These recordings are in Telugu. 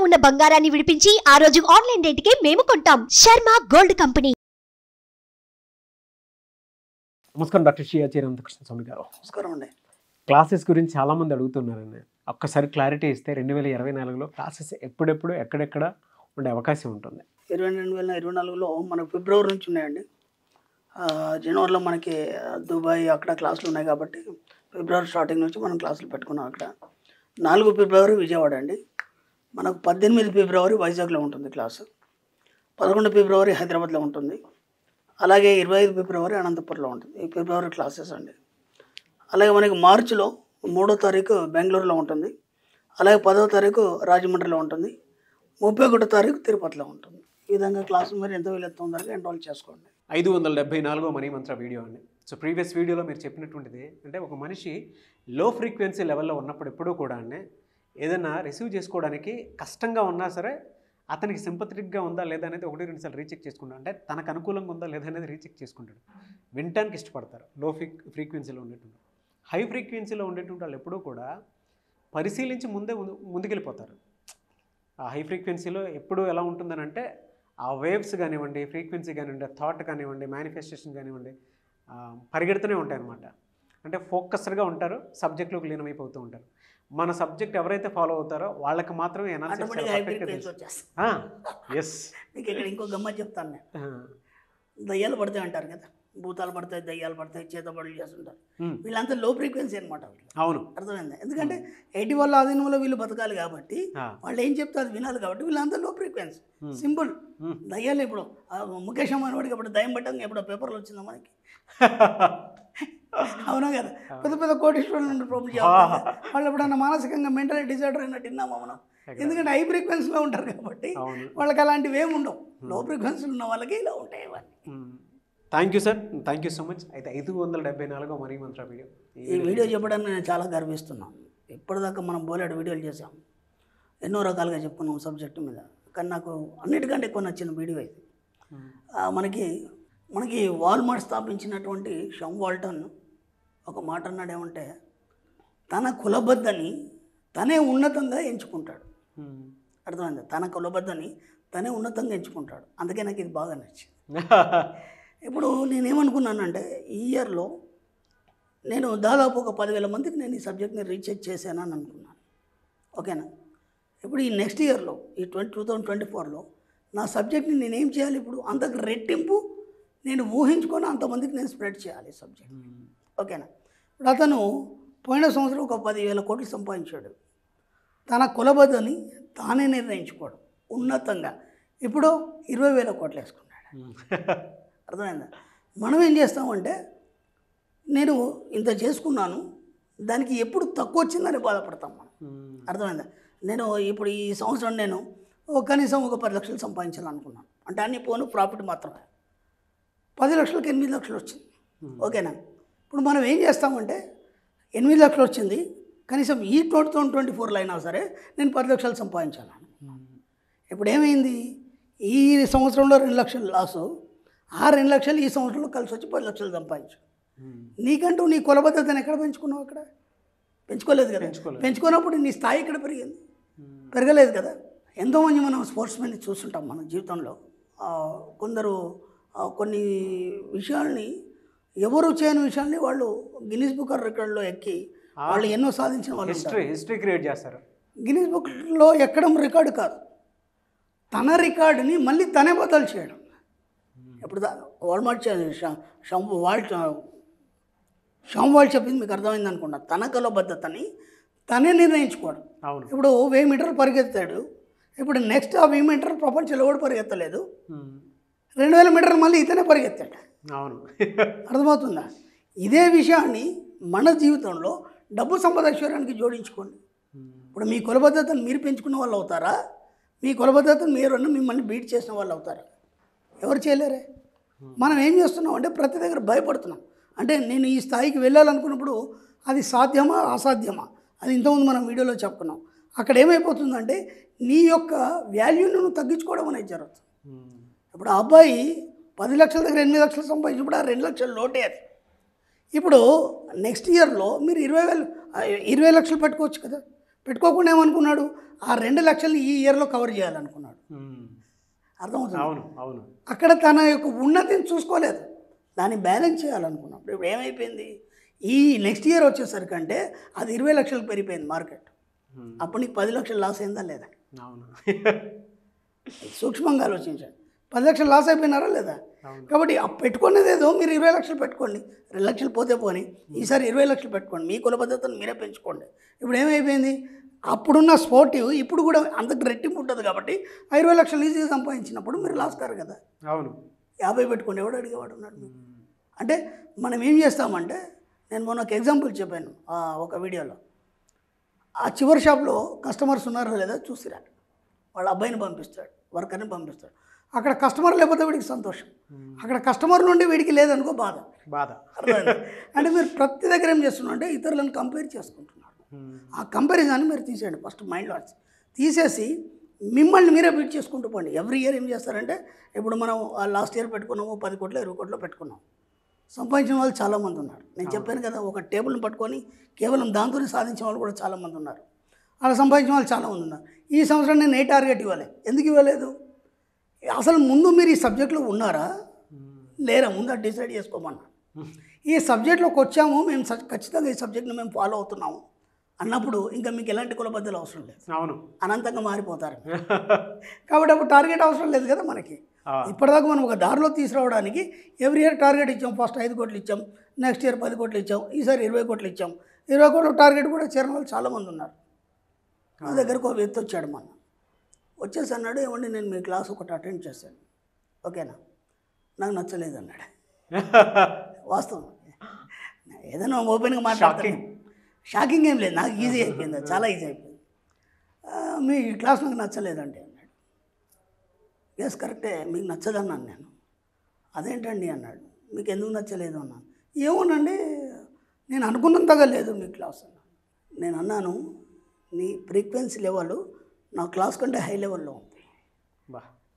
ఉన్న బంగారాన్ని విడిపించి ఆ రోజు ఆన్లైన్ రేటుకే మేము కొంటాం. Sharma gold company. నమస్కారం డాక్టర్ శ్రీ రామకృష్ణ స్వామి గారు. నమస్కారం అండి. క్లాసెస్ గురించి చాలామంది అడుగుతున్నారండి. ఒక్కసారి క్లారిటీ ఇస్తే 2024లో క్లాసెస్ ఎప్పుడెప్పుడు ఎక్కడెక్కడ ఉండే అవకాశం ఉంటుంది? 2024లో మనకు ఫిబ్రవరి నుంచి ఉన్నాయండి. జనవరిలో మనకి దుబాయ్ అక్కడ క్లాసులు ఉన్నాయి కాబట్టి ఫిబ్రవరి స్టార్టింగ్ నుంచి మనం క్లాసులు పెట్టుకున్నాం. అక్కడ 4 ఫిబ్రవరి విజయవాడ అండి. మనకు 18 ఫిబ్రవరి వైజాగ్లో ఉంటుంది క్లాసు. 11 ఫిబ్రవరి హైదరాబాద్లో ఉంటుంది. అలాగే 25 ఫిబ్రవరి అనంతపురంలో ఉంటుంది. ఈ ఫిబ్రవరి క్లాసెస్ అండి. అలాగే మనకి మార్చిలో 3వ తారీఖు బెంగళూరులో ఉంటుంది. అలాగే 10వ తారీఖు రాజమండ్రిలో ఉంటుంది. 31వ తారీఖు తిరుపతిలో ఉంటుంది. ఈ విధంగా క్లాసులు మీరు ఎంత వీలైతే తొందరగా ఎన్రోల్ చేసుకోండి. 574వ మనీ మంత్ర వీడియో అండి. సో ప్రీవియస్ వీడియోలో మీరు చెప్పినటువంటిది అంటే ఒక మనిషి లో ఫ్రీక్వెన్సీ లెవెల్లో ఉన్నప్పుడు ఎప్పుడూ కూడా అండి ఏదైనా రిసీవ్ చేసుకోవడానికి కష్టంగా ఉన్నా సరే అతనికి సింపథెటిక్గా ఉందా లేదా అనేది 1-2 సార్లు రీచెక్ చేసుకుంటాడు. అంటే తనకు అనుకూలంగా ఉందా లేదా అనేది రీచెక్ చేసుకుంటాడు. వినటానికి ఇష్టపడతారు లో ఫ్రీక్వెన్సీలో ఉండేటువంటి. హై ఫ్రీక్వెన్సీలో ఉండేటువంటి వాళ్ళు ఎప్పుడూ కూడా పరిశీలించి ముందుకెళ్ళిపోతారు. ఆ హై ఫ్రీక్వెన్సీలో ఎప్పుడు ఎలా ఉంటుందని అంటే ఆ వేవ్స్ కానివ్వండి, ఫ్రీక్వెన్సీ కానివ్వండి, థాట్ కానివ్వండి, మేనిఫెస్టేషన్ కానివ్వండి పరిగెడుతూనే ఉంటాయి అన్నమాట. అంటే ఫోకస్డ్గా ఉంటారు, సబ్జెక్ట్లోకి లీనమైపోతూ ఉంటారు. మన సబ్జెక్ట్ ఎవరైతే ఫాలో అవుతారో వాళ్ళకి మాత్రమే మీకు ఇక్కడ ఇంకో గమ్మత్ చెప్తాను నేను. దయ్యాలు పడతాయి అంటారు కదా, భూతాలు పడతాయి, దయ్యాలు పడతాయి, చేతబడులు చేస్తుంటారు. వీళ్ళంతా లో ఫ్రీక్వెన్సీ అనమాట. అవును, అర్థమైంది. ఎందుకంటే 80 వాళ్ళ ఆధీనంలో వీళ్ళు బతకాలి కాబట్టి వాళ్ళు ఏం చెప్తే అది వినాలి కాబట్టి వీళ్ళంతా లో ఫ్రీక్వెన్సీ. సింపుల్. దయ్యాలు ఇప్పుడు ముఖేష్ అంబానీ వాడికి అప్పుడు దయ్యం పట్టం ఎప్పుడో పేపర్లో వచ్చిందా మనకి? అవునా కదా? పెద్ద పెద్ద కోటీశ్వరులు ఉండే ప్రాబ్లం వాళ్ళు ఎప్పుడన్నా మానసికంగా మెంటల్ డిజార్డర్ అయినట్టు విన్నామా మనం? ఎందుకంటే హై ఫ్రీక్వెన్సీలో ఉంటారు కాబట్టి వాళ్ళకి అలాంటివి ఏమి ఉండవు. లో ఫ్రీక్వెన్సీలో ఉన్న వాళ్ళకి ఇలా ఉంటాయి ఇవన్నీ. Thank you sir, thank you so much. అయితే 574వ మనీ మంత్ర వీడియో. ఈ వీడియో చెప్పడానికి నేను చాలా గర్విస్తున్నాను. ఇప్పటిదాకా మనం బోలెడు వీడియోలు చేసాం, ఎన్నో రకాలుగా చెప్పుకున్నాం సబ్జెక్టు మీద. కానీ నాకు అన్నిటికంటే ఎక్కువ నచ్చిన వీడియో ఇది. మనకి వాల్మార్ట్ స్థాపించినటువంటి షమ్ వాల్టన్ ఒక మాట అన్నాడు, ఏమంటే తన కులబద్దని తనే ఉన్నతంగా ఎంచుకుంటాడు. అర్థమైంది? తన కులబద్దని తనే ఉన్నతంగా ఎంచుకుంటాడు. అందుకే నాకు ఇది బాగా నచ్చింది. ఇప్పుడు నేనేమనుకున్నానంటే ఈ ఇయర్లో నేను దాదాపు ఒక 10,000 మందికి నేను ఈ సబ్జెక్ట్ని రీచెక్ చేశానని అనుకున్నాను. ఓకేనా? ఇప్పుడు ఈ నెక్స్ట్ ఇయర్లో ఈ 2024లో నా సబ్జెక్ట్ని నేనేం చేయాలి? ఇప్పుడు అంతకు రెట్టింపు నేను ఊహించుకొని అంతమందికి నేను స్ప్రెడ్ చేయాలి ఈ సబ్జెక్ట్. ఓకేనా? ఇప్పుడు అతను పోయిన సంవత్సరం ఒక 10,000 కోట్లు సంపాదించాడు. తన కులబద్దని తానే నిర్ణయించుకోవడం ఉన్నతంగా. ఇప్పుడు 20,000 కోట్లు వేసుకున్నాడు. అర్థమైందా? మనం ఏం చేస్తామంటే నేను ఇంత చేసుకున్నాను, దానికి ఎప్పుడు తక్కువ వచ్చిందని బాధపడతాం మనం. అర్థమైందా? నేను ఇప్పుడు ఈ సంవత్సరం నేను కనీసం ఒక 10 లక్షలు సంపాదించాలనుకున్నాను. అంటే అన్ని పోను ప్రాఫిట్ మాత్రమే. 10 లక్షలకు 8 లక్షలు వచ్చింది. ఓకేనా? ఇప్పుడు మనం ఏం చేస్తామంటే 8 లక్షలు వచ్చింది, కనీసం ఈ 2024లో అయినా సరే నేను 10 లక్షలు సంపాదించాను. ఇప్పుడు ఏమైంది? ఈ సంవత్సరంలో 2 లక్షలు లాసు, ఆ 2 లక్షలు ఈ సంవత్సరంలో కలిసి వచ్చి 10 లక్షలు సంపాదించు. నీకంటూ నీ కులబద్ధతను ఎక్కడ పెంచుకున్నావు? అక్కడ పెంచుకోలేదు కదా. పెంచుకున్నప్పుడు నీ స్థాయి ఎక్కడ పెరిగింది? పెరగలేదు కదా. ఎంతోమంది మనం స్పోర్ట్స్ మెన్ని చూస్తుంటాం మన జీవితంలో. కొందరు కొన్ని విషయాల్ని, ఎవరు చేయని విషయాల్ని వాళ్ళు గిన్నీస్ బుక్ రికార్డులో ఎక్కి వాళ్ళు ఎన్నో సాధించిన వాళ్ళు హిస్టరీ క్రియేట్ చేస్తారు. గిన్నీస్ బుక్లో ఎక్కడం రికార్డు కాదు, తన రికార్డుని మళ్ళీ తనే బదలు చేయడం. ఇప్పుడు వాల్మార్ట్ షమ్ వాల్ట్ చెప్పింది మీకు అర్థమైంది అనుకున్నా. తన కులబద్ధతని తనే నిర్ణయించుకోవడం. ఇప్పుడు 1000 మీటర్లు పరిగెత్తాడు. ఇప్పుడు నెక్స్ట్ ఆ 1000 మీటర్లు ప్రపంచంలో కూడా పరిగెత్తలేదు, 2000 మీటర్లు మళ్ళీ ఇతనే పరిగెత్తాడు. అవును, అర్థమవుతుందా? ఇదే విషయాన్ని మన జీవితంలో డబ్బు సంపద ఐశ్వర్యానికి జోడించుకోండి. ఇప్పుడు మీ కులబద్ధతను మీరు పెంచుకున్న వాళ్ళు అవుతారా? మీ కులబద్ధతను మీరు మిమ్మల్ని బీట్ చేసిన వాళ్ళు అవుతారా? ఎవరు చేయలేరే. మనం ఏం చేస్తున్నాం అంటే ప్రతి దగ్గర భయపడుతున్నాం. అంటే నేను ఈ స్థాయికి వెళ్ళాలనుకున్నప్పుడు అది సాధ్యమా అసాధ్యమా అది ఇంతకుముందు మనం వీడియోలో చెప్పుకున్నాం. అక్కడ ఏమైపోతుందంటే నీ యొక్క వాల్యూని నువ్వు తగ్గించుకోవడం అనేది జరుగుతుంది. ఇప్పుడు ఆ అబ్బాయి 10 లక్షల దగ్గర 8 లక్షలు సంపాదించినప్పుడు ఆ 2 లక్షలు లోటే అది. ఇప్పుడు నెక్స్ట్ ఇయర్లో మీరు 20 లక్షలు పెట్టుకోవచ్చు కదా. పెట్టుకోకుండా ఏమనుకున్నాడు, ఆ 2 లక్షలు ఈ ఇయర్లో కవర్ చేయాలనుకున్నాడు. అర్థమవుతుంది. అవును అవును. అక్కడ తన యొక్క ఉన్నతిని చూసుకోలేదు, దాన్ని బ్యాలెన్స్ చేయాలనుకున్నాడు. ఇప్పుడు ఏమైపోయింది, ఈ నెక్స్ట్ ఇయర్ వచ్చేసరికంటే అది 20 లక్షలకు పెరిగిపోయింది మార్కెట్. అప్పుడు నీకు 10 లక్షలు లాస్ అయిందా లేదా? అవును. సూక్ష్మంగా ఆలోచించండి. 10 లక్షలు లాస్ అయిపోయినారా లేదా? కాబట్టి పెట్టుకునేది ఏదో మీరు 20 లక్షలు పెట్టుకోండి, 2 లక్షలు పోతే పోని, ఈసారి 20 లక్షలు పెట్టుకోండి, మీ కుల పద్ధతిని మీరే పెంచుకోండి. ఇప్పుడు ఏమైపోయింది, అప్పుడున్న స్పోర్టివ్ ఇప్పుడు కూడా అంతకు రెట్టింపు ఉంటుంది. కాబట్టి 20 లక్షలు ఈజీగా సంపాదించినప్పుడు మీరు లాస్ కారు కదా. అవును. 50 పెట్టుకోండి, ఎవడు అడిగేవాడు ఉన్నాడు. అంటే మనం ఏం చేస్తామంటే, నేను మొన్న ఒక ఎగ్జాంపుల్ చెప్పాను ఒక వీడియోలో. ఆ చివరి షాప్లో కస్టమర్స్ ఉన్నారో లేదా చూసిరా, వాళ్ళ అబ్బాయిని పంపిస్తాడు, వర్కర్ని పంపిస్తాడు. అక్కడ కస్టమర్ లేకపోతే వీడికి సంతోషం, అక్కడ కస్టమర్ నుండి వీడికి లేదనుకో బాధ. అర్థమైంది? అంటే మీరు ప్రతి దగ్గర ఏం చేస్తున్నారు అంటే ఇతరులను కంపేర్ చేసుకుంటున్నారు. ఆ కంపారిజాన్ని మీరు తీసేయండి ఫస్ట్ మైండ్లో తీసేసి మిమ్మల్ని మీరే బీట్ చేసుకుంటూ పోండి. ఎవ్రీ ఇయర్ ఏం చేస్తారంటే, ఇప్పుడు మనం లాస్ట్ ఇయర్ పెట్టుకున్నాము 10 కోట్లు 20 కోట్లు పెట్టుకున్నాం, సంపాదించిన వాళ్ళు చాలామంది ఉన్నారు. నేను చెప్పాను కదా, ఒక టేబుల్ని పట్టుకొని కేవలం దాంతోనే సాధించిన వాళ్ళు కూడా చాలామంది ఉన్నారు. అలా సంపాదించిన వాళ్ళు చాలామంది ఉన్నారు. ఈ సంవత్సరం నేను ఏ టార్గెట్ ఇవ్వాలి, ఎందుకు ఇవ్వలేదు? అసలు ముందు మీరు ఈ సబ్జెక్ట్లో ఉన్నారా లేరా, ముందు అది డిసైడ్ చేసుకోమన్నా. ఈ సబ్జెక్ట్లోకి వచ్చాము మేము, ఖచ్చితంగా ఈ సబ్జెక్ట్ని మేము ఫాలో అవుతున్నాము అన్నప్పుడు ఇంకా మీకు ఎలాంటి కులబద్దలు అవసరం లేదు. అవును, అనంతంగా మారిపోతారు. కాబట్టి అప్పుడు టార్గెట్ అవసరం లేదు కదా మనకి. ఇప్పటిదాకా మనం ఒక దారిలో తీసుకురావడానికి ఎవ్రీ ఇయర్ టార్గెట్ ఇచ్చాం. ఫస్ట్ 5 కోట్లు ఇచ్చాం, నెక్స్ట్ ఇయర్ 10 కోట్లు ఇచ్చాం, ఈసారి 20 కోట్లు ఇచ్చాం. 20 కోట్ల టార్గెట్ కూడా చేరిన వాళ్ళు చాలామంది ఉన్నారు. నా దగ్గరకు ఒక వ్యక్తి వచ్చాడు, మొన్న వచ్చేసి అన్నాడు, ఏమండి నేను మీ క్లాస్ ఒకటి అటెండ్ చేశాను, ఓకేనా, నాకు నచ్చలేదు అన్నాడు. వాస్తవం, ఏదైనా ఓపెన్గా మాట్లాడతాను. షాకింగ్ ఏం లేదు, నాకు ఈజీ అయిపోయింది, చాలా ఈజీ అయిపోయింది. మీ క్లాస్ నాకు నచ్చలేదండి అన్నాడు. ఎస్ కరెక్టే, మీకు నచ్చదన్నాను నేను. అదేంటండి అన్నాడు. మీకు ఎందుకు నచ్చలేదు అన్నాను. ఏమోనండి నేను అనుకున్నంతగా లేదు మీ క్లాస్ అన్నాను. నేను అన్నాను, నీ ఫ్రీక్వెన్సీ లెవెల్ నా క్లాస్ కంటే హై లెవెల్లో ఉంది,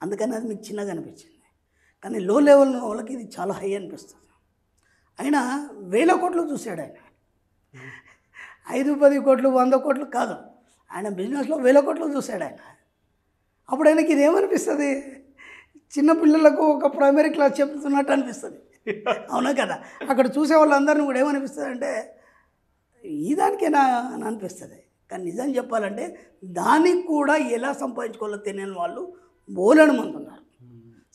అందుకని అది మీకు చిన్నగా అనిపించింది. కానీ లో లెవెల్ వాళ్ళకి ఇది చాలా హై అనిపిస్తుంది. అయినా 1000 కోట్లు చూశాడు ఆయన. 5-10 కోట్లు 100 కోట్లు కాదు, ఆయన బిజినెస్లో 1000 కోట్లు చూశాడు ఆయన. అప్పుడు ఆయనకి ఇదేమనిపిస్తుంది, చిన్నపిల్లలకు ఒక ప్రైమరీ క్లాస్ చెప్తున్నట్టు అనిపిస్తుంది. అవునా కదా? అక్కడ చూసే వాళ్ళందరినీ కూడా ఏమనిపిస్తుంది అంటే ఈ దానికేనా అని అనిపిస్తుంది. కానీ నిజం చెప్పాలంటే దానికి కూడా ఎలా సంపాదించుకోవాలో తెలియని వాళ్ళు బోలెడు మంది ఉన్నారు.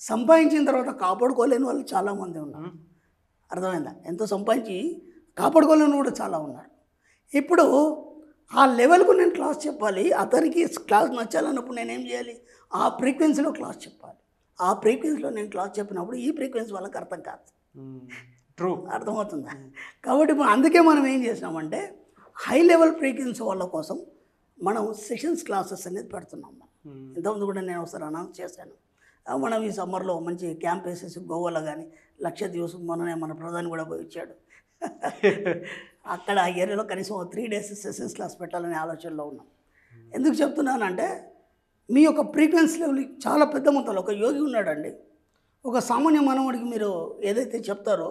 సంపాదించిన తర్వాత కాపాడుకోలేని వాళ్ళు చాలామంది ఉన్నారు. అర్థమైందా? ఎంతో సంపాదించి కాపాడుకోలేని కూడా చాలా ఉన్నారు. ఇప్పుడు ఆ లెవెల్కు నేను క్లాస్ చెప్పాలి, అతనికి క్లాస్ నచ్చాలన్నప్పుడు నేనేం చేయాలి, ఆ ఫ్రీక్వెన్సీలో క్లాస్ చెప్పాలి. ఆ ఫ్రీక్వెన్సీలో నేను క్లాస్ చెప్పినప్పుడు ఈ ఫ్రీక్వెన్సీ వాళ్ళకి అర్థం కాదు. ట్రూ, అర్థమవుతుందా? కాబట్టి అందుకే మనం ఏం చేసినామంటే హై లెవెల్ ఫ్రీక్వెన్సీ వాళ్ళ కోసం మనం సెషన్స్ క్లాసెస్ అనేది పెడుతున్నాం. ఇంతకుముందు కూడా నేను ఒకసారి అనౌన్స్ చేశాను. మనం ఈ సమ్మర్లో మంచి క్యాంప్ వేసేసి గోవాలో కానీ లక్షద్వీప్, మొన్ననే మన ప్రధాని కూడా పోయి వచ్చాడు. అక్కడ ఆ ఏరియాలో కనీసం 3 days సెషన్స్ క్లాస్ పెట్టాలనే ఆలోచనలో ఉన్నాం. ఎందుకు చెప్తున్నానంటే మీ యొక్క ఫ్రీక్వెన్సీ లెవెల్ చాలా పెద్ద మొత్తంలో. ఒక యోగి ఉన్నాడండి, ఒక సామాన్య మానవుడికి మీరు ఏదైతే చెప్తారో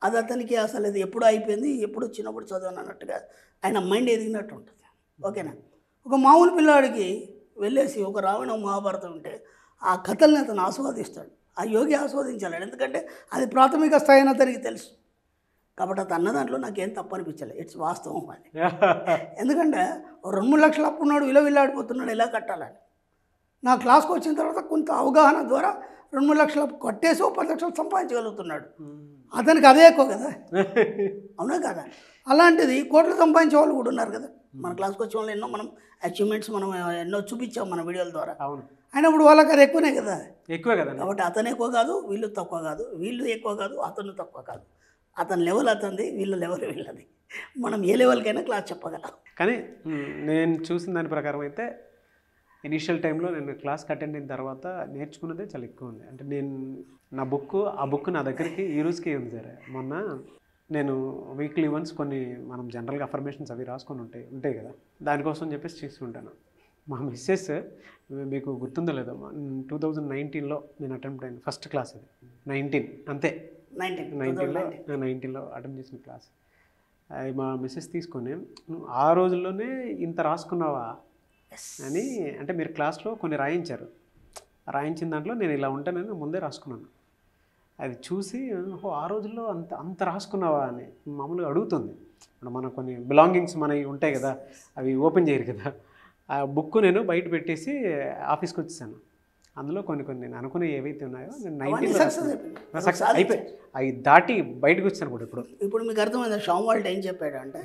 అది అతనికి అసలు అది ఎప్పుడు అయిపోయింది, ఎప్పుడు చిన్నప్పుడు చదవను అన్నట్టుగా ఆయన మైండ్ ఎదిగినట్టు ఉంటుంది. ఓకేనా? ఒక మామూలు పిల్లాడికి వెళ్ళేసి ఒక రావణ మహాభారతం ఉంటే ఆ కథల్ని అతను ఆస్వాదిస్తాడు. ఆ యోగి ఆస్వాదించాలి, ఎందుకంటే అది ప్రాథమిక స్థాయి అని అతనికి తెలుసు. కాబట్టి అది అన్న దాంట్లో నాకేం తప్పు అనిపించలేదు. ఇట్స్ వాస్తవం అది. ఎందుకంటే 2-3 లక్షలు అప్పున్నాడు, విలువలాడిపోతున్నాడు, ఎలా కట్టాలని. నా క్లాస్కి వచ్చిన తర్వాత కొంత అవగాహన ద్వారా 2-3 లక్షలు కట్టేసి 10 లక్షలు సంపాదించగలుగుతున్నాడు. అతనికి అదే ఎక్కువ కదా, అవునా కదా? అలాంటిది కోట్లు సంపాదించే వాళ్ళు కూడా ఉన్నారు కదా. మన క్లాస్కి వచ్చే వాళ్ళు ఎన్నో మనం అచీవ్మెంట్స్ మనం ఎన్నో చూపించాం మన వీడియోల ద్వారా. అవును, అయినప్పుడు వాళ్ళకి అది ఎక్కువనే కదా, ఎక్కువే కదా. కాబట్టి అతను ఎక్కువ కాదు, వీళ్ళు తక్కువ కాదు, వీళ్ళు ఎక్కువ కాదు, అతను తక్కువ కాదు. అతని లెవెల్ అతనిది, వీళ్ళ లెవెల్ వీళ్ళది. మనం ఏ లెవెల్కైనా క్లాస్ చెప్పగలం. కానీ నేను చూసిన దాని ప్రకారం అయితే ఇనీషియల్ టైంలో నేను క్లాస్కి అటెండ్ అయిన తర్వాత నేర్చుకున్నదే చాలా ఎక్కువ ఉంది. అంటే నేను నా ఆ బుక్ నా దగ్గరికి ఈ రోజుకే ఉంది సరే. మొన్న నేను వీక్లీ వన్స్ కొన్ని మనం జనరల్గా అఫర్మేషన్స్ అవి రాసుకొని ఉంటాయి కదా, దానికోసం చెప్పేసి చేస్తుంటాను. మా మిస్సెస్ మీకు గుర్తుందో లేదో 2019లో నేను అటెంప్ట్ అయిన ఫస్ట్ క్లాస్ అది. 19 అంతే, 19లో అటెంప్ట్ చేసిన క్లాస్. అది మా మిస్సెస్ తీసుకొని నువ్వు ఆ రోజుల్లోనే ఇంత రాసుకున్నావా అని, అంటే మీరు క్లాస్లో కొన్ని రాయించారు, రాయించిన దాంట్లో నేను ఇలా ఉంటానని ముందే రాసుకున్నాను. అది చూసి ఓహో ఆ రోజుల్లో అంత అంత రాసుకున్నావా అని మామూలుగా అడుగుతుంది. ఇప్పుడు మన కొన్ని బిలాంగింగ్స్ మనవి ఉంటాయి కదా, అవి ఓపెన్ చేయరు కదా, ఆ బుక్ నేను బయట పెట్టేసి ఆఫీస్కి వచ్చేసాను. అందులో కొన్ని కొన్ని నేను అనుకునే ఏవైతే ఉన్నాయో నేను 90 సక్సెస్ అయిపోయి అవి దాటి బయటకు వచ్చాను కూడా. ఇప్పుడు ఇప్పుడు మీకు అర్థమైందా షామ్ వాల్ట్ ఏం చెప్పాడు అంటే